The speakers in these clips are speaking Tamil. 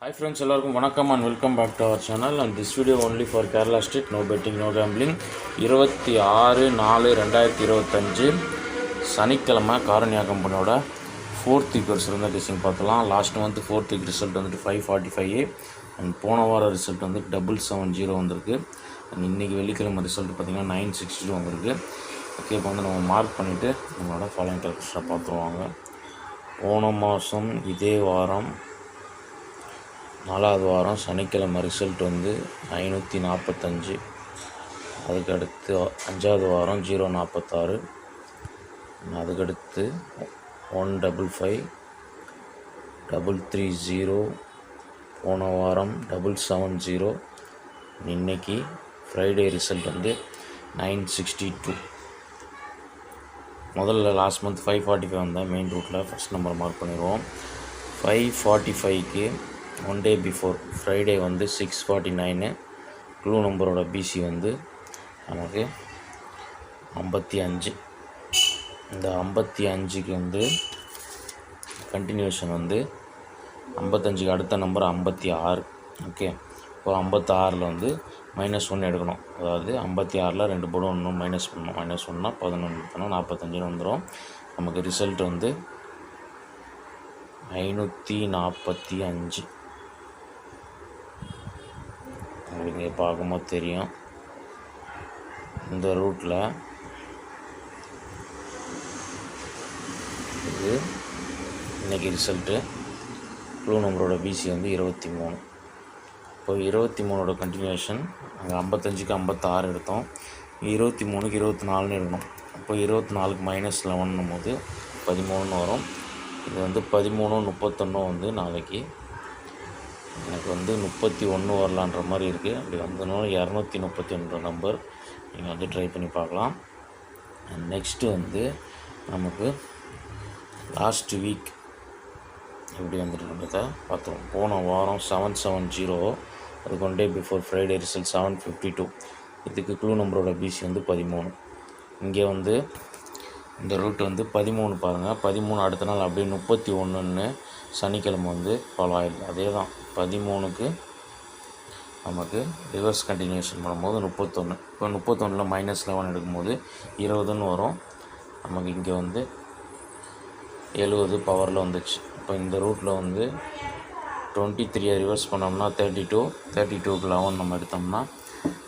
Hi friends, எல்லாருக்கும் வணக்கம் and welcome back to our channel and this video only for Kerala State, no betting, no gambling. 26/4/2025 சனிக்கிழமை காரணியா கம்பெனியோட ஃபோர்த் வீக் ரிசல்ட் டெஸ்டிங் பார்த்தலாம். Last month fourth week result வந்துட்டு 545 அண்ட் போன வாரம் ரிசல்ட் வந்து 770 வந்திருக்கு. அண்ட் இன்றைக்கி வெள்ளிக்கிழமை ரிசல்ட் பார்த்திங்கன்னா 962 வந்திருக்கு. ஓகே, இப்போ வந்து நம்ம மார்க் பண்ணிவிட்டு நம்மளோட ஃபாலோயிங் கலெக்ஷனை பார்த்துருவாங்க. போன மாதம் இதே வாரம் 4வது வாரம் சனிக்கிழமை ரிசல்ட் வந்து 545. அதுக்கடுத்து 5வது வாரம் 046. அதுக்கடுத்து 155, 330. போன வாரம் 770. இன்றைக்கி ஃப்ரைடே ரிசல்ட் வந்து 962. முதல்ல லாஸ்ட் மந்த் 545 வந்தால் மெயின் ரூட்டில் ஃபஸ்ட் நம்பர் மார்க் பண்ணிடுவோம். 545க்கு 1 day பிஃபோர் ஃப்ரைடே வந்து 649. க்ளூ நம்பரோட பிசி வந்து நமக்கு 55. இந்த 55க்கு வந்து கண்டினியூஷன் வந்து 55க்கு அடுத்த நம்பர் 56. ஓகே, இப்போ 56ல் வந்து -1 எடுக்கணும். அதாவது 56ல் 2 போர்டு 1 மைனஸ் பண்ணணும். -1னா 11 பண்ணணும், 45 வந்துடும். நமக்கு ரிசல்ட் வந்து 545. உங்களுக்கு இங்கே பார்க்கும்போது தெரியும். இந்த ரூட்டில் இது இன்றைக்கி ரிசல்ட்டு. க்ளூ நம்பரோட பிசி வந்து 23. இப்போ 23ஓட கண்டினியூஷன் அங்கே 55க்கு 56 எடுத்தோம். 23க்கு 24 எடுக்கணும். இப்போ 24க்கு -11 போது 13 வரும். இது வந்து 13, 31 வந்து நாளைக்கு எனக்கு வந்து 31 வரலான்ற மாதிரி இருக்குது. அப்படி வந்ததுனால 231 நம்பர் நீங்கள் வந்து ட்ரை பண்ணி பார்க்கலாம். நெக்ஸ்ட்டு வந்து நமக்கு லாஸ்ட் வீக் எப்படி வந்துட்டுன்றதை பார்த்துருவோம். போன வாரம் 770. அதுக்கு 1 day பிஃபோர் ஃப்ரைடே ரிசல்ட் 752. இதுக்கு க்ளூ நம்பரோட பிசி வந்து 13. இங்கே வந்து இந்த ரூட் வந்து 13 பாருங்கள். 13 அடுத்த நாள் அப்படியே 31ன்னு சனிக்கிழமை வந்து ஃபாலோ ஆகிடுது. அதே தான் 13க்கு நமக்கு ரிவர்ஸ் கண்டினியூஷன் பண்ணும்போது 31. இப்போ 31ல் -11 எடுக்கும்போது 20ன்னு வரும். நமக்கு இங்கே வந்து 70 பவரில் வந்துச்சு. இப்போ இந்த ரூட்டில் வந்து 23 ரிவர்ஸ் பண்ணோம்னா 32, 32க்கு 11 நம்ம எடுத்தோம்னா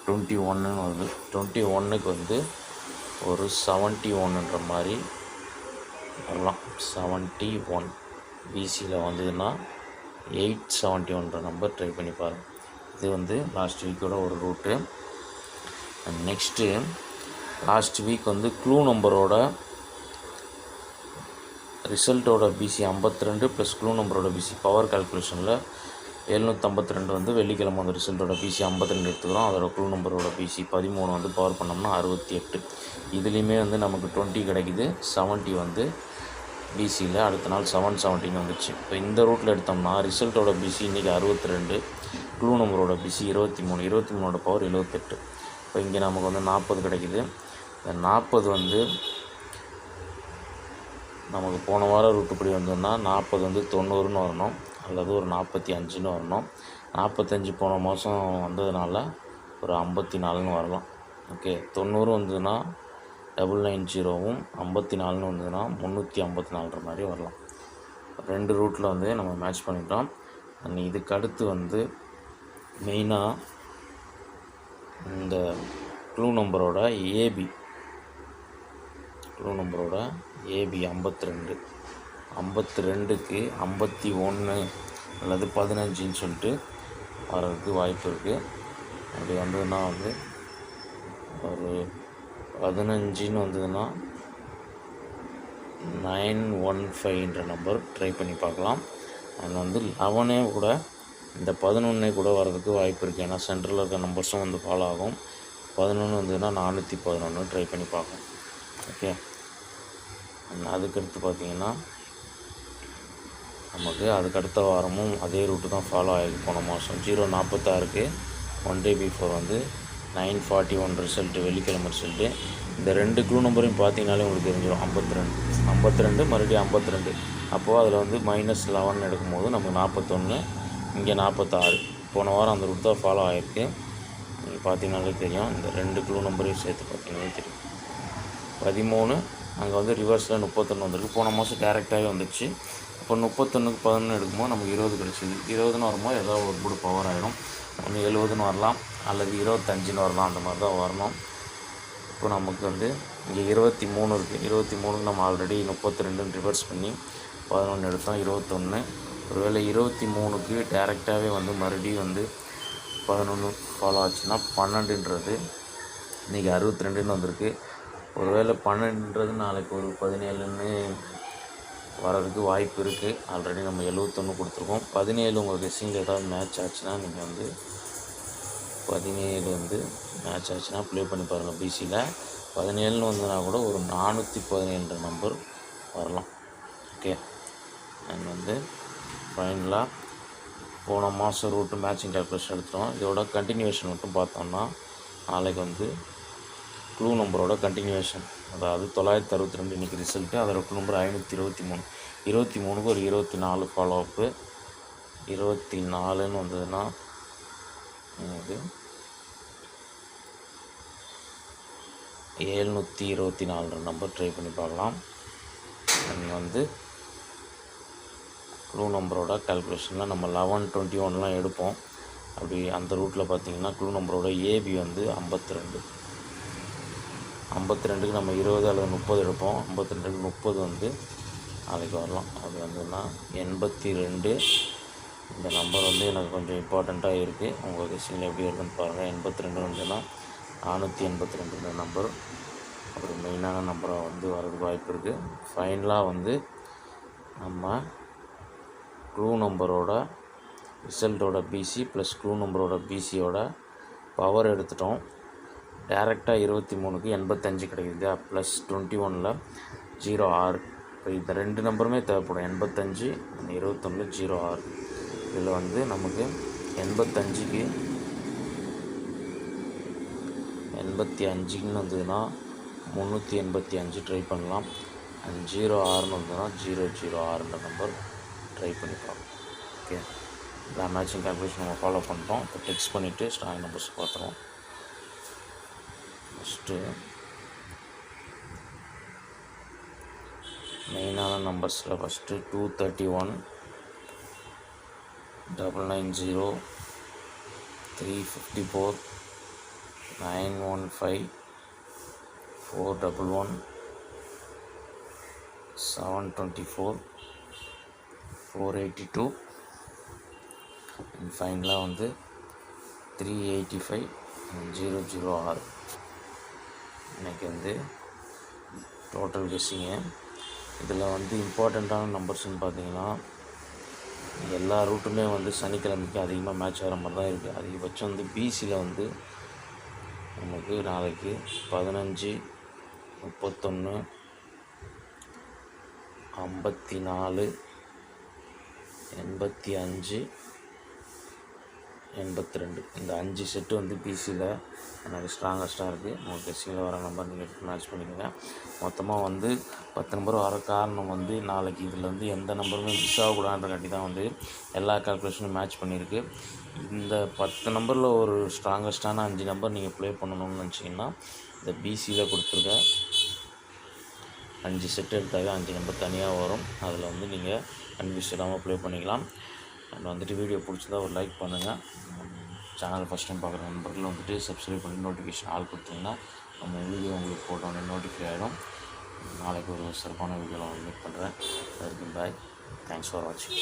21ன்னு வருது. 21க்கு வந்து ஒரு 71ன்ற மாதிரி வரலாம். 71 பிசியில் வந்ததுன்னா 871ன்ற நம்பர் ட்ரை பண்ணி பாருங்கள். இது வந்து லாஸ்ட் வீக்கோட ஒரு ரூட்டு. நெக்ஸ்ட்டு லாஸ்ட் வீக் வந்து க்ளூ நம்பரோட ரிசல்ட்டோட பிசி 52 ப்ளஸ் க்ளூ நம்பரோட பிசி பவர் கால்குலேஷனில் 752 வந்து வெள்ளிக்கிழமை வந்து ரிசல்ட்டோட பிசி 52 எடுத்துக்கிறோம். அதோட க்ளூ நம்பரோட பிசி 13 வந்து பவர் பண்ணோம்னா 68. இதுலேயுமே வந்து நமக்கு 20 கிடைக்குது. 70 வந்து பிசியில் அடுத்த நாள் 717 வந்துச்சு. இப்போ இந்த ரூட்டில் எடுத்தோம்னா ரிசல்ட்டோட பிசி இன்றைக்கி 62, க்ளூ நம்பரோட பிசி 23, 23ஓட பவர் 78. இப்போ இங்கே நமக்கு வந்து 40 கிடைக்குது. இந்த 40 வந்து நமக்கு போன வாரம் ரூட்டுப்படி வந்ததுன்னா 40 வந்து 90ன்னு வரணும், அல்லது ஒரு 45ன்னு வரணும். 45 போன மாதம் வந்ததுனால ஒரு 54ன்னு வரலாம். ஓகே, 90 வந்ததுன்னா 990வும் 54ன்னு வந்ததுன்னா 354ன்ற மாதிரி வரலாம். 2 ரூட்டில் வந்து நம்ம மேட்ச் பண்ணிட்டோம். அண்ட் இதுக்கு அடுத்து வந்து மெயினாக இந்த க்ளூ நம்பரோட ஏபி 52. 52க்கு 51 அல்லது 15ன்னு சொல்லிட்டு வர்றதுக்கு வாய்ப்பு இருக்குது. அப்படி வந்ததுன்னா வந்து ஒரு 15ன்னு வந்ததுன்னா 915ன்ற நம்பர் ட்ரை பண்ணி பார்க்கலாம். அதில் வந்து 11 கூட இந்த 11 கூட வர்றதுக்கு வாய்ப்பு இருக்குது. ஏன்னா சென்ட்ரலில் இருக்க நம்பர்ஸும் வந்து ஃபாலோ ஆகும். 11 வந்ததுன்னா 411 ட்ரை பண்ணி பார்க்கலாம். ஓகே, அதுக்கடுத்து பார்த்திங்கன்னா நமக்கு அதுக்கடுத்த வாரமும் அதே ரூட்டு தான் ஃபாலோ ஆகிருக்கு. போன மாதம் 046க்கு 1 day பிஃபோர் வந்து 941 ரிசல்ட்டு, வெள்ளிக்கிழமை ரிசல்ட்டு. இந்த 2 க்ளூ நம்பரையும் பார்த்தீங்கனாலே உங்களுக்கு தெரிஞ்சிடும். 52 மறுபடியும் 52. அப்போது அதில் வந்து -11 எடுக்கும்போது நமக்கு 41, இங்கே 46. போன வாரம் அந்த ரூட் தான் ஃபாலோ ஆகிருக்கு. நீங்கள் பார்த்தீங்கன்னாலே தெரியும். இந்த 2 க்ளூ நம்பரையும் சேர்த்து பார்த்தீங்கன்னாலே தெரியும். 13 அங்கே வந்து ரிவர்ஸில் 31 வந்திருக்கு. போன மாதம் டேரெக்டாகவே வந்துடுச்சு. இப்போ 31க்கு 11 எடுக்கும்போது நமக்கு 20 கிடச்சிது. 20ன்னு வரும்போது ஏதோ ஒரு கூட பவர் ஆகிடும். ஒன்று 70ன்னு வரலாம், அல்லது 25ன்னு வரலாம். அந்த மாதிரி தான் வரணும். இப்போ நமக்கு வந்து இங்கே 23 இருக்குது. 23க்கு நம்ம ஆல்ரெடி 32ன்னு ரிவர்ஸ் பண்ணி 11 எடுத்தோம். 21. ஒருவேளை 23க்கு டேரெக்டாகவே வந்து மறுபடியும் வந்து 11 ஃபாலோ ஆச்சுன்னா 12ன்றது இன்றைக்கி 62ன்னு வந்திருக்கு. ஒருவேளை 12ன்றது நாளைக்கு ஒரு 17ன்னு வரதுக்கு வாய்ப்பு இருக்குது. ஆல்ரெடி நம்ம 71 கொடுத்துருக்கோம். 17 உங்கள் கெஸ்ஸிங்கில் ஏதாவது மேட்ச் ஆச்சுன்னா நீங்கள் வந்து 17 வந்து மேட்ச் ஆச்சுன்னா ப்ளே பண்ணி பாருங்கள். பிசியில் 17ன்னு வந்ததுன்னா கூட ஒரு 417 நம்பர் வரலாம். ஓகே. அண்ட் வந்து ஃபைனலாக போன மாதம் ரூட்டு மேட்சிங் கால்குலேஷன் எடுத்துட்டோம். இதோட கண்டினியூவேஷன் மட்டும் பார்த்தோம்னா நாளைக்கு வந்து க்ளூ நம்பரோட கண்டினியூவேஷன், அதாவது 962 இன்றைக்கி ரிசல்ட்டு. அதோட க்ளூ நம்பர் 523. 23க்கு ஒரு 24 ஃபாலோ அப்பு. 24ன்னு வந்ததுன்னா எனக்கு 724 நம்பர் ட்ரை பண்ணி பார்க்கலாம். அண்ட் வந்து க்ளூ நம்பரோட கால்குலேஷனில் நம்ம 11, 21லாம் எடுப்போம். அப்படி அந்த ரூட்டில் பார்த்திங்கன்னா க்ளூ நம்பரோட ஏபி வந்து 52. 52க்கு நம்ம 20 அல்லது 30 எடுப்போம். 52க்கு 30 வந்து நாளைக்கு வரலாம். அது வந்துன்னா 82. இந்த நம்பர் வந்து எனக்கு கொஞ்சம் இம்பார்ட்டண்ட்டாக இருக்குது. உங்கள் கெஸ்ஸிங்கில் எப்படி இருக்குன்னு பாருங்கள். 82 வந்துன்னா 482 நம்பர் ஒரு மெயினான நம்பராக வந்து வரதுக்கு வாய்ப்பு இருக்குது. ஃபைனலாக வந்து நம்ம க்ளூ நம்பரோட ரிசல்ட்டோட பிசி ப்ளஸ் க்ளூ நம்பரோட பிசியோட பவர் எடுத்துட்டோம். டேரெக்டாக 23க்கு 85 கிடைக்குது. ப்ளஸ் 21ல் 06. இப்போ இந்த 2 நம்பருமே தேவைப்படும். 85 அந்த 21ல் 06. இதில் வந்து நமக்கு 85க்கு 85ன்னு வந்ததுன்னா 385 ட்ரை பண்ணலாம். அண்ட் 06ன்னு வந்ததுன்னா 006 நம்பர் ட்ரை பண்ணி பார்க்கலாம். ஓகே. எல்லா மேட்சிங் கால்குலேஷன் நம்ம ஃபாலோ பண்ணுறோம். இப்போ டெக்ஸ்ட் பண்ணிவிட்டு ஸ்ட்ராங் நம்பர்ஸ் பார்த்துருவோம். ஃபஸ்ட்டு மெயினான நம்பர்ஸில் ஃபஸ்ட்டு 231, 990, 354, 915, 411, 724, 482 அண்ட் ஃபைனலாக வந்து 385 006. இன்றைக்கி வந்து டோட்டல் கெஸ்ஸிங்கு. இதில் வந்து இம்பார்ட்டண்ட்டான நம்பர்ஸ்ன்னு பார்த்தீங்கன்னா எல்லா ரூட்டுமே வந்து சனிக்கிழமைக்கு அதிகமாக மேட்ச் ஆகிற மாதிரி தான் இருக்குது. அதிகபட்சம் வந்து பிசியில் வந்து நமக்கு நாளைக்கு 15, 31, 54, 85, 82 இந்த 5 செட்டு வந்து பிசியில் எனக்கு ஸ்ட்ராங்கஸ்ட்டாக இருக்குது. உங்கள் கெஸ்ஸிங்கில் வர நம்பர் நீங்கள் மேட்ச் பண்ணிக்கோங்க. மொத்தமாக வந்து 10 நம்பர் வர காரணம் வந்து நாளைக்கு இதில் வந்து எந்த நம்பருமே மிஸ் ஆகக்கூடாதுன்றக்காட்டி தான் வந்து எல்லா கால்குலேஷனும் மேட்ச் பண்ணியிருக்கு. இந்த 10 நம்பரில் ஒரு ஸ்ட்ராங்கஸ்ட்டான 5 நம்பர் நீங்கள் ப்ளே பண்ணணும்னு நினச்சிங்கன்னா இந்த பிசியில் கொடுத்துருக்க 5 செட் எடுத்தாவே 5 நம்பர் தனியாக வரும். அதில் வந்து நீங்கள் கன்ஃபியூஸ் இல்லாமல் ப்ளே பண்ணிக்கலாம். அண்ட் வந்துட்டு வீடியோ பிடிச்சிருந்தா ஒரு லைக் பண்ணுங்கள். சேனல் ஃபஸ்ட் டைம் பார்க்குற நண்பர்கள் வந்துட்டு சப்ஸ்கிரைப் பண்ணி நோட்டிஃபிகேஷன் ஆல் கொடுத்தீங்கன்னா நம்ம வீடியோ உங்களுக்கு போட்டோன்னே நோட்டிஃபை ஆகிடும். நாளைக்கு ஒரு சிறப்பான வீடியோவில் மீட் பண்ணுறேன். பாய். தேங்க்ஸ் ஃபார் வாட்சிங்.